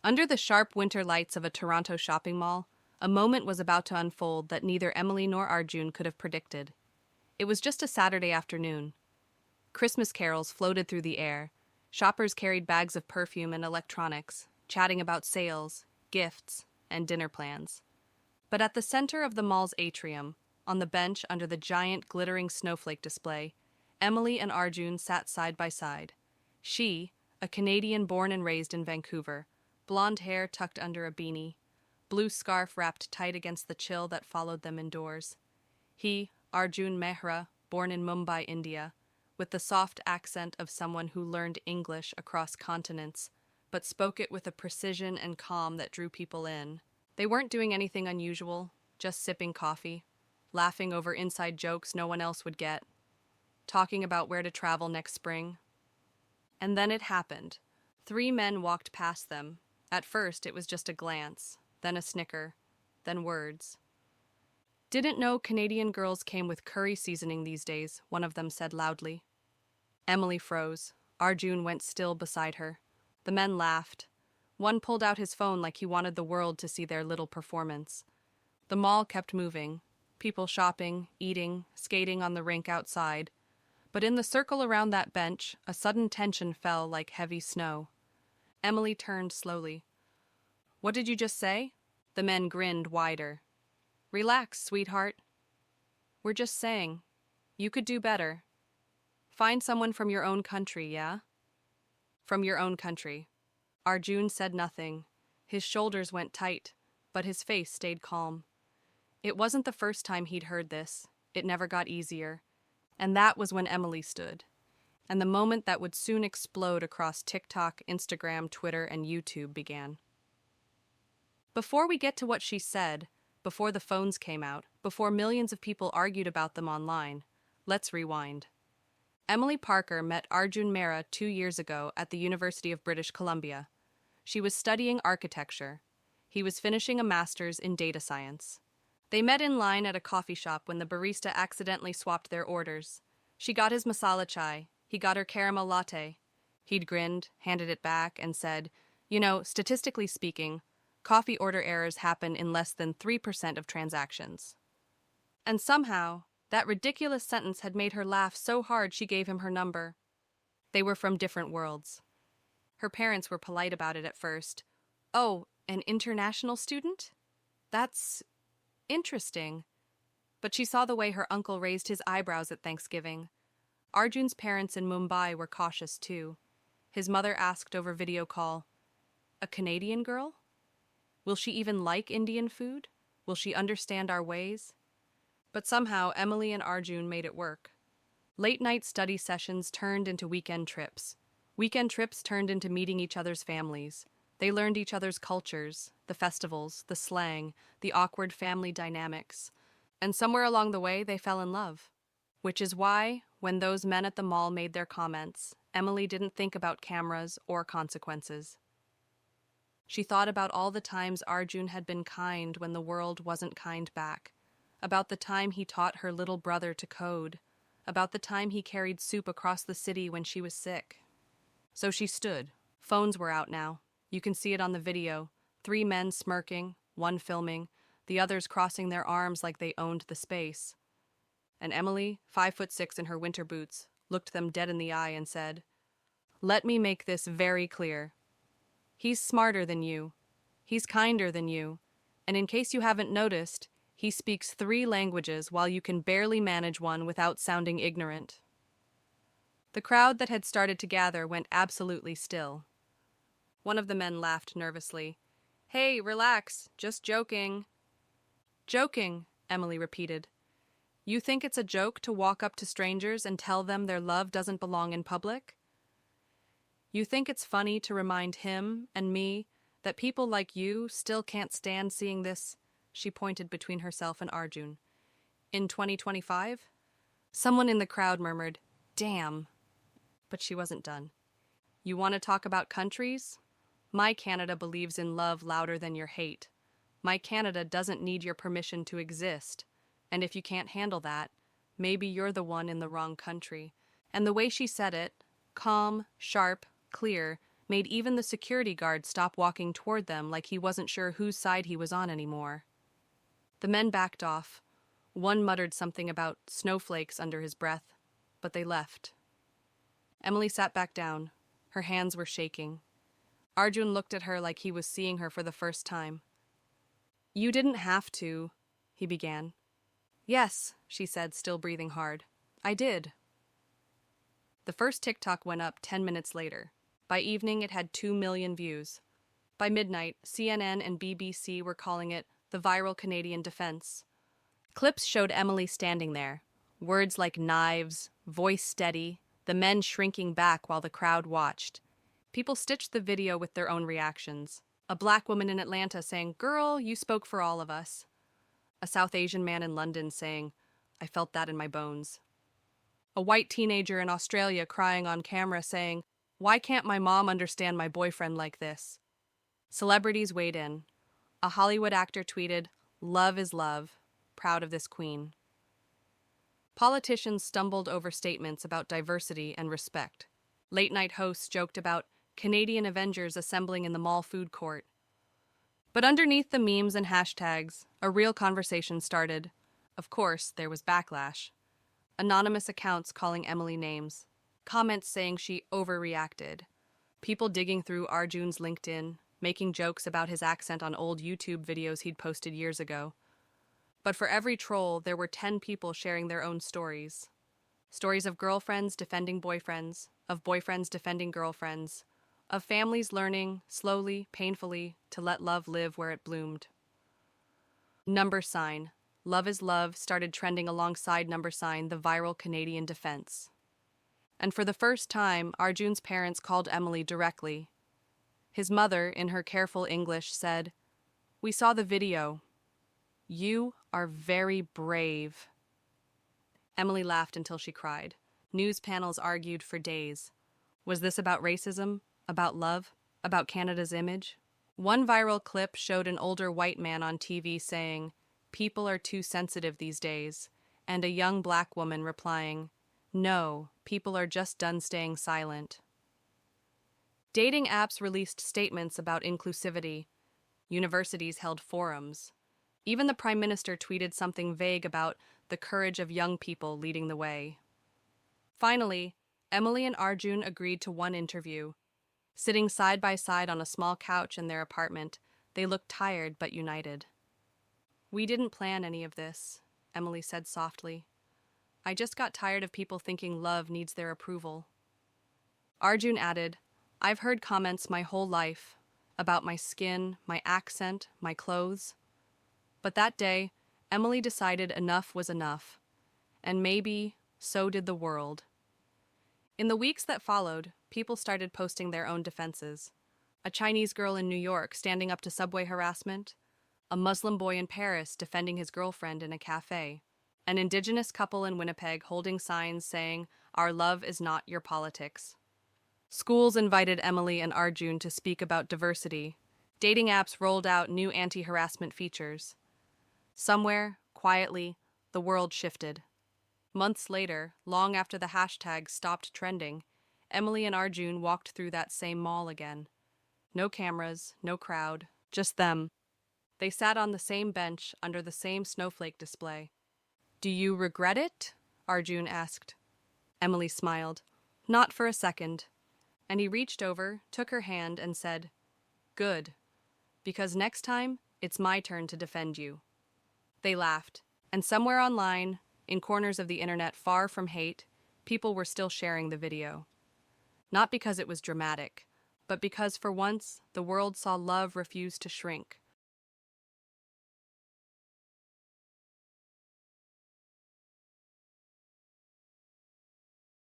Under the sharp winter lights of a Toronto shopping mall, a moment was about to unfold that neither Emily nor Arjun could have predicted. It was just a Saturday afternoon. Christmas carols floated through the air. Shoppers carried bags of perfume and electronics, chatting about sales, gifts, and dinner plans. But at the center of the mall's atrium, on the bench under the giant glittering snowflake display, Emily and Arjun sat side by side. She, a Canadian born and raised in Vancouver, blonde hair tucked under a beanie, blue scarf wrapped tight against the chill that followed them indoors. He, Arjun Mehra, born in Mumbai, India, with the soft accent of someone who learned English across continents, but spoke it with a precision and calm that drew people in. They weren't doing anything unusual, just sipping coffee, laughing over inside jokes no one else would get, talking about where to travel next spring. And then it happened. 3 men walked past them. At first, it was just a glance, then a snicker, then words. "Didn't know Canadian girls came with curry seasoning these days," one of them said loudly. Emily froze. Arjun went still beside her. The men laughed. One pulled out his phone like he wanted the world to see their little performance. The mall kept moving, people shopping, eating, skating on the rink outside. But in the circle around that bench, a sudden tension fell like heavy snow. Emily turned slowly. "What did you just say?" The men grinned wider. "Relax, sweetheart. We're just saying. You could do better. Find someone from your own country, yeah?" "From your own country." Arjun said nothing. His shoulders went tight, but his face stayed calm. It wasn't the first time he'd heard this. It never got easier. And that was when Emily stood. And the moment that would soon explode across TikTok, Instagram, Twitter, and YouTube began. Before we get to what she said, before the phones came out, before millions of people argued about them online, let's rewind. Emily Parker met Arjun Mehra 2 years ago at the University of British Columbia. She was studying architecture. He was finishing a master's in data science. They met in line at a coffee shop when the barista accidentally swapped their orders. She got his masala chai. He got her caramel latte. He'd grinned, handed it back, and said, "You know, statistically speaking, coffee order errors happen in less than 3% of transactions." And somehow, that ridiculous sentence had made her laugh so hard she gave him her number. They were from different worlds. Her parents were polite about it at first. "Oh, an international student? That's interesting." But she saw the way her uncle raised his eyebrows at Thanksgiving. Arjun's parents in Mumbai were cautious too. His mother asked over video call, "A Canadian girl? Will she even like Indian food? Will she understand our ways?" But somehow Emily and Arjun made it work. Late-night study sessions turned into weekend trips. Weekend trips turned into meeting each other's families. They learned each other's cultures, the festivals, the slang, the awkward family dynamics. And somewhere along the way, they fell in love. Which is why, when those men at the mall made their comments, Emily didn't think about cameras or consequences. She thought about all the times Arjun had been kind when the world wasn't kind back, about the time he taught her little brother to code, about the time he carried soup across the city when she was sick. So she stood. Phones were out now. You can see it on the video. 3 men smirking, one filming, the others crossing their arms like they owned the space. And Emily, 5'6" in her winter boots, looked them dead in the eye and said, "Let me make this very clear. He's smarter than you. He's kinder than you. And in case you haven't noticed, he speaks 3 languages while you can barely manage one without sounding ignorant." The crowd that had started to gather went absolutely still. One of the men laughed nervously. "Hey, relax, just joking." "Joking," Emily repeated. "You think it's a joke to walk up to strangers and tell them their love doesn't belong in public? You think it's funny to remind him and me that people like you still can't stand seeing this?" She pointed between herself and Arjun. "In 2025? Someone in the crowd murmured, "Damn." But she wasn't done. "You want to talk about countries? My Canada believes in love louder than your hate. My Canada doesn't need your permission to exist. And if you can't handle that, maybe you're the one in the wrong country." And the way she said it, calm, sharp, clear, made even the security guard stop walking toward them like he wasn't sure whose side he was on anymore. The men backed off. One muttered something about snowflakes under his breath, but they left. Emily sat back down. Her hands were shaking. Arjun looked at her like he was seeing her for the first time. "You didn't have to," he began. "Yes," she said, still breathing hard. "I did." The first TikTok went up 10 minutes later. By evening, it had 2 million views. By midnight, CNN and BBC were calling it the viral Canadian defense. Clips showed Emily standing there. Words like knives, voice steady, the men shrinking back while the crowd watched. People stitched the video with their own reactions. A black woman in Atlanta saying, "Girl, you spoke for all of us." A South Asian man in London saying, "I felt that in my bones." A white teenager in Australia crying on camera saying, "Why can't my mom understand my boyfriend like this?" Celebrities weighed in. A Hollywood actor tweeted, "Love is love, proud of this queen." Politicians stumbled over statements about diversity and respect. Late-night hosts joked about Canadian Avengers assembling in the mall food court. But underneath the memes and hashtags, a real conversation started. Of course, there was backlash. Anonymous accounts calling Emily names. Comments saying she overreacted. People digging through Arjun's LinkedIn, making jokes about his accent on old YouTube videos he'd posted years ago. But for every troll, there were 10 people sharing their own stories. Stories of girlfriends defending boyfriends, of boyfriends defending girlfriends, of families learning, slowly, painfully, to let love live where it bloomed. Number sign. Love is love started trending alongside number sign, the viral Canadian defense. And for the first time, Arjun's parents called Emily directly. His mother, in her careful English, said, "We saw the video. You are very brave." Emily laughed until she cried. News panels argued for days. Was this about racism? About love? About Canada's image? One viral clip showed an older white man on TV saying, "People are too sensitive these days," and a young black woman replying, "No, people are just done staying silent." Dating apps released statements about inclusivity. Universities held forums. Even the Prime Minister tweeted something vague about the courage of young people leading the way. Finally, Emily and Arjun agreed to one interview. Sitting side by side on a small couch in their apartment, they looked tired but united. "We didn't plan any of this," Emily said softly. "I just got tired of people thinking love needs their approval." Arjun added, "I've heard comments my whole life about my skin, my accent, my clothes. But that day, Emily decided enough was enough, and maybe so did the world." In the weeks that followed, people started posting their own defenses. A Chinese girl in New York standing up to subway harassment, a Muslim boy in Paris defending his girlfriend in a cafe, an Indigenous couple in Winnipeg holding signs saying, "Our love is not your politics." Schools invited Emily and Arjun to speak about diversity. Dating apps rolled out new anti-harassment features. Somewhere, quietly, the world shifted. Months later, long after the hashtag stopped trending, Emily and Arjun walked through that same mall again. No cameras, no crowd, just them. They sat on the same bench under the same snowflake display. "Do you regret it?" Arjun asked. Emily smiled. "Not for a second." And he reached over, took her hand, and said, "Good, because next time, it's my turn to defend you." They laughed, and somewhere online, in corners of the internet far from hate, people were still sharing the video. Not because it was dramatic, but because for once, the world saw love refuse to shrink.